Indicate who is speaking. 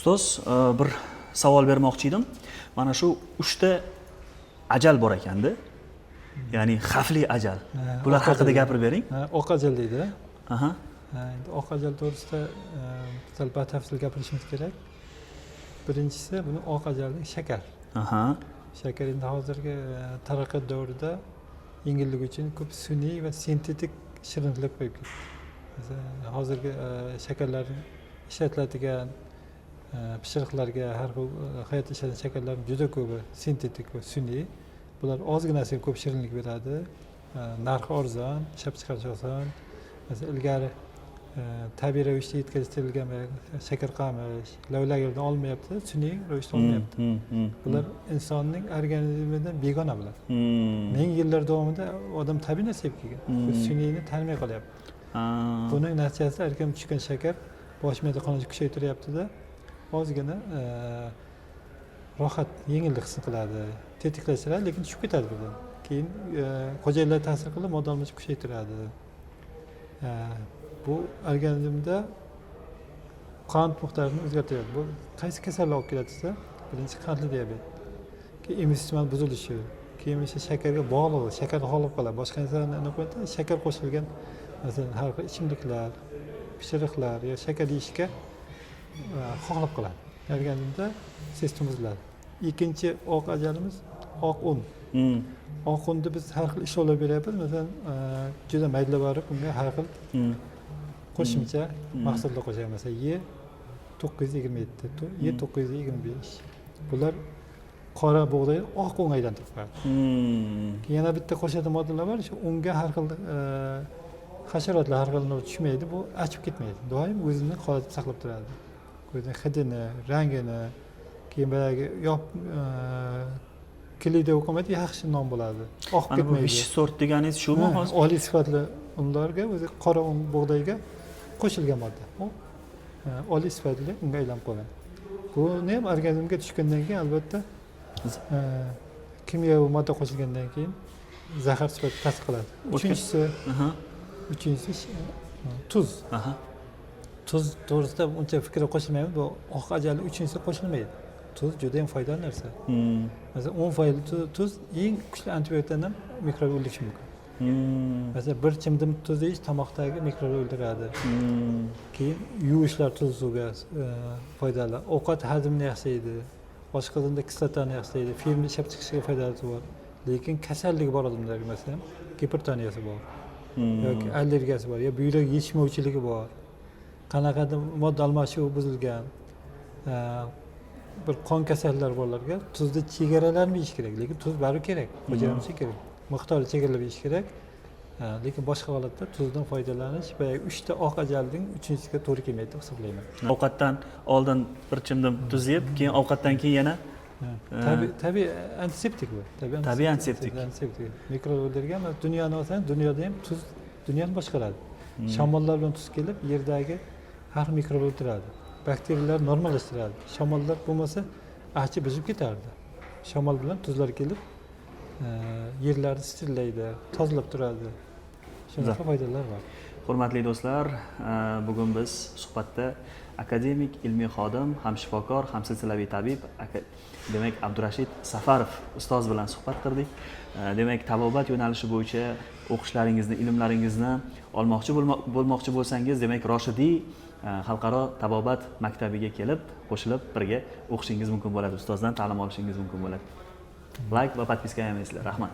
Speaker 1: Ustoz, bir savol bermoqchi edim. Mana shu 3 ta ajal bor ekanda. Ya'ni xavfli ajal. Bular haqida gapirib bering.
Speaker 2: Oq ajal deydi.
Speaker 1: Aha.
Speaker 2: Endi oq ajal to'g'risida sal batafsil gapirishimiz kerak. Birinchisi buni oq ajalning shakar.
Speaker 1: Aha.
Speaker 2: Shakar endi hozirgi taraqqiyot davrida yengillik uchun ko'p sun'iy va sintetik shirinliklar qo'yib ketdi. Masalan, hozirgi shakarlarni ishlatiladigan pishiriqlarga har xil hayot ishlatilgan shakarlar juda ko'pi sintetik va sun'iy. Bular ozginasiga ko'p shirinlik beradi. Narxi arzon, ishlab chiqarish oson. Masalan, ilgari tabiiy ravishda yetkazilgan shakar qamish, lavlagerdan olmayapti, sun'iy ravishda olmayapti. Bular insonning organizmidan begona bular. Ming yillar davomida odam tabiiy narsa yeb kelgan. Sun'iyni tanimay qolyapti. Buning natijasida erkin tushgan shakar bosh miya qonini kuchaytiryapti-da, ozgina rohat, yengillik his qiladi, tetiklashtiradi, lekin tushib ketadi bundan. Keyin xo'jaliklar ta'sir qilib modalni kuchaytiradi. Bu organizmda qon miqdorini o'zgartiradi. Bu qaysi kasallik olib keladi desa, birinchi qandli diabet, keyin immun sistem buzilishi, keyin esa shakarga bog'liq, shakar xo'lib qoladi. Boshqa narsalarni qo'yadi, shakar qo'shilgan masalan har xil ichimliklar, pishiriqlar yo shakar yeyishga xohlab qoladi. Organizmda sistem buziladi. Ikkinchi oq ajalimiz oq un. Oq unda biz har xil ishlovlar beryapmiz. Masalan, juda mayda borib unga har xil qo'shimcha mahsulotlar qo'shamiz. Masalan, E927, E925. Bular qora bug'doyni oq unga aylantirib qo'yadi. Yana bitta qo'shadigan moddalar bor, shu unga har xil hasharotlar har xil tushmaydi, bu achib ketmaydi. Doim o'zini holatida saqlab turadi. Ko'zning hidini, rangini, keyin boyagi kilida o'qimaydi, yaxshi nom bo'ladi. Oqib ketmaydi.
Speaker 1: Bu vish sort deganingiz shumi hozir?
Speaker 2: Oliy sifatli unlarga, o'zi qora un bug'doyga qo'shilgan modda. U oliy sifatli unga aylanib qolgan. Buni ham organizmga tushgandan keyin albatta kimyoviy modda qo'shilgandan keyin zahar sifatida ta'sir qiladi. Uchinchisi tuz. Tuz to'g'risida uncha fikr qo'shilmaydi. Bu oq ajalning uchinchisi qo'shilmaydi. Tuz juda ham foydali narsa. Masalan, 10 foydali tuz eng kuchli antibiotlardan mikrobni o'ldirishi mumkin. Masalan, bir chimdim tuz yeyish tomoqdagi mikrobni o'ldiradi. Keyin yuvishlar tuz suvga foydali. Ovqat hazmini yaxshilaydi. Oshqozonda kislotani yaxshilaydi. Filmni ishlab chiqishga foydasi bor. Lekin kasallik bor odamlarga, masalan, gipertoniyasi bor. Yoki allergiyasi bor, yo buyrak yetishmovchiligi bor. Qanaqadir modda almashuvi buzilgan. Bir qon kasallari borlarga tuzda chegaralanib yeyish kerak, lekin tuz baribir kerak, bajarilishi kerak. Miqdori chegaralab yeyish kerak. Lekin boshqa holatda tuzdan foydalanish va 3 ta oq ajalning 3-chisiga to'g'ri kelmaydi deb hisoblayman.
Speaker 1: Ovqatdan oldin bir chimdim tuz yeb, keyin ovqatdan keyin yana
Speaker 2: tabiiy antiseptik bu.
Speaker 1: Tabiiy antiseptik.
Speaker 2: Mikrob o'ldirgan va dunyoni olsangiz, dunyoda ham tuz dunyoni boshqaradi. Shamollar bilan tuz kelib, yerdagi har mikrobni o'ldiradi. Bakteriyalar normallashtiradi. Shamollar bo'lmasa, achib buzib ketardi. Shamol bilan tuzlar kelib, yerlarni sterillaydi, tozalab turadi. Shunaqa foydalar bor.
Speaker 1: Hurmatli do'stlar, bugun biz suhbatda akademik, ilmiy xodim, ham shifokor, ham silsilaviy tabib, demak Abdurashid Safarov ustoz bilan suhbat qildik. Demak, tabobat yo'nalishi bo'yicha o'qishlaringizni, ilmlaringizni bo'lmoqchi bo'lsangiz, demak Roshidiy xalqaro tabobat maktabiga kelib, qo'shilib birga o'qishingiz mumkin bo'ladi. Ustozdan ta'lim olishingiz mumkin bo'ladi. Like va podpiska yemaysizlar. Rahmat.